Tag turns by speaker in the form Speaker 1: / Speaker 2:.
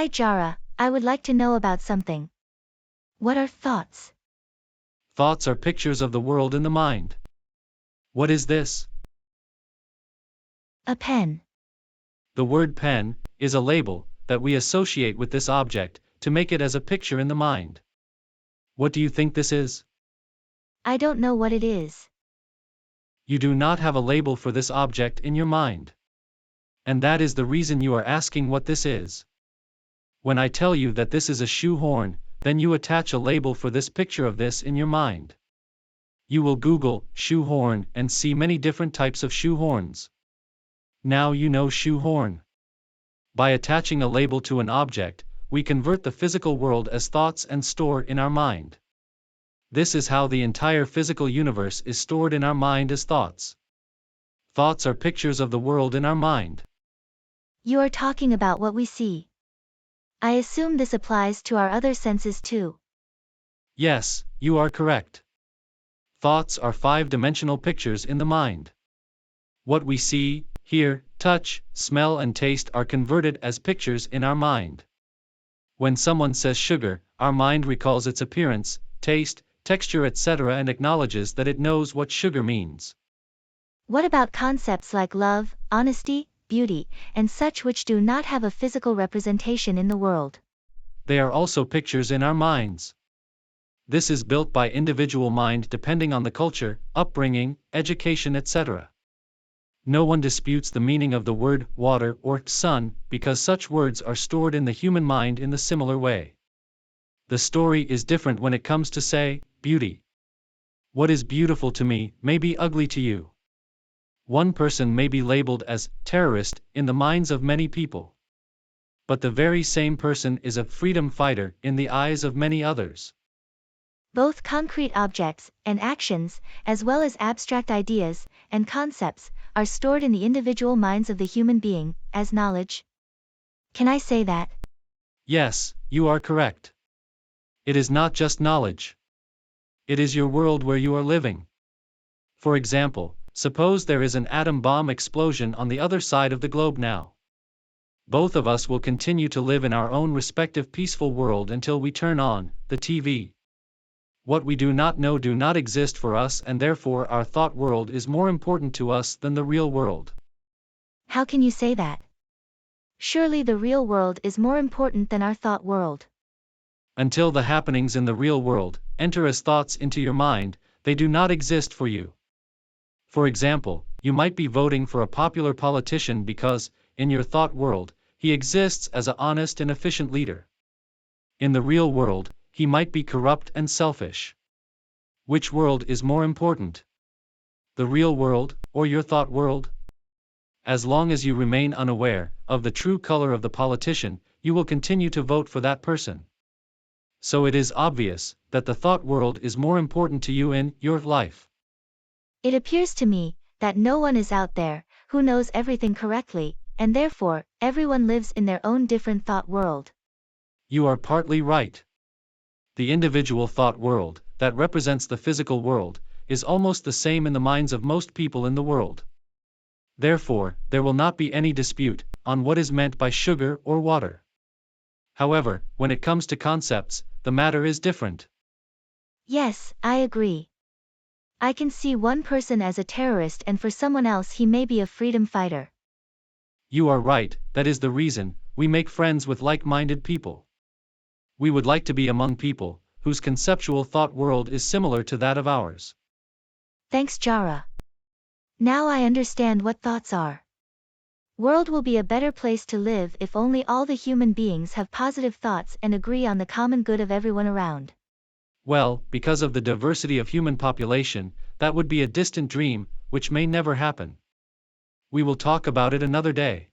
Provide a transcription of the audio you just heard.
Speaker 1: Hi Jara, I would like to know about something. What are thoughts?
Speaker 2: Thoughts are pictures of the world in the mind. What is this?
Speaker 1: A pen.
Speaker 2: The word pen is a label that we associate with this object to make it as a picture in the mind. What do you think this is?
Speaker 1: I don't know what it is.
Speaker 2: You do not have a label for this object in your mind. And that is the reason you are asking what this is. When I tell you that this is a shoehorn, then you attach a label for this picture of this in your mind. You will Google shoehorn and see many different types of shoehorns. Now you know shoehorn. By attaching a label to an object, we convert the physical world as thoughts and store in our mind. This is how the entire physical universe is stored in our mind as thoughts. Thoughts are pictures of the world in our mind.
Speaker 1: You are talking about what we see. I assume this applies to our other senses too.
Speaker 2: Yes, you are correct. Thoughts are five-dimensional pictures in the mind. What we see, hear, touch, smell and taste are converted as pictures in our mind. When someone says sugar, our mind recalls its appearance, taste, texture etc. and acknowledges that it knows what sugar means.
Speaker 1: What about concepts like love, honesty, beauty, and such which do not have a physical representation in the world?
Speaker 2: They are also pictures in our minds. This is built by individual mind depending on the culture, upbringing, education etc. No one disputes the meaning of the word water or sun because such words are stored in the human mind in the similar way. The story is different when it comes to say, beauty. What is beautiful to me may be ugly to you. One person may be labeled as terrorist in the minds of many people. But the very same person is a freedom fighter in the eyes of many others.
Speaker 1: Both concrete objects and actions, as well as abstract ideas and concepts, are stored in the individual minds of the human being as knowledge. Can I say that?
Speaker 2: Yes, you are correct. It is not just knowledge. It is your world where you are living. For example, suppose there is an atom bomb explosion on the other side of the globe now. Both of us will continue to live in our own respective peaceful world until we turn on the TV. What we do not know do not exist for us and therefore our thought world is more important to us than the real world.
Speaker 1: How can you say that? Surely the real world is more important than our thought world.
Speaker 2: Until the happenings in the real world enter as thoughts into your mind, they do not exist for you. For example, you might be voting for a popular politician because, in your thought world, he exists as an honest and efficient leader. In the real world, he might be corrupt and selfish. Which world is more important? The real world, or your thought world? As long as you remain unaware of the true color of the politician, you will continue to vote for that person. So it is obvious that the thought world is more important to you in your life.
Speaker 1: It appears to me that no one is out there who knows everything correctly, and therefore, everyone lives in their own different thought world.
Speaker 2: You are partly right. The individual thought world, that represents the physical world, is almost the same in the minds of most people in the world. Therefore, there will not be any dispute on what is meant by sugar or water. However, when it comes to concepts, the matter is different.
Speaker 1: Yes, I agree. I can see one person as a terrorist and for someone else he may be a freedom fighter.
Speaker 2: You are right, that is the reason we make friends with like-minded people. We would like to be among people whose conceptual thought world is similar to that of ours.
Speaker 1: Thanks Jara. Now I understand what thoughts are. World will be a better place to live if only all the human beings have positive thoughts and agree on the common good of everyone around.
Speaker 2: Well, because of the diversity of human population, that would be a distant dream, which may never happen. We will talk about it another day.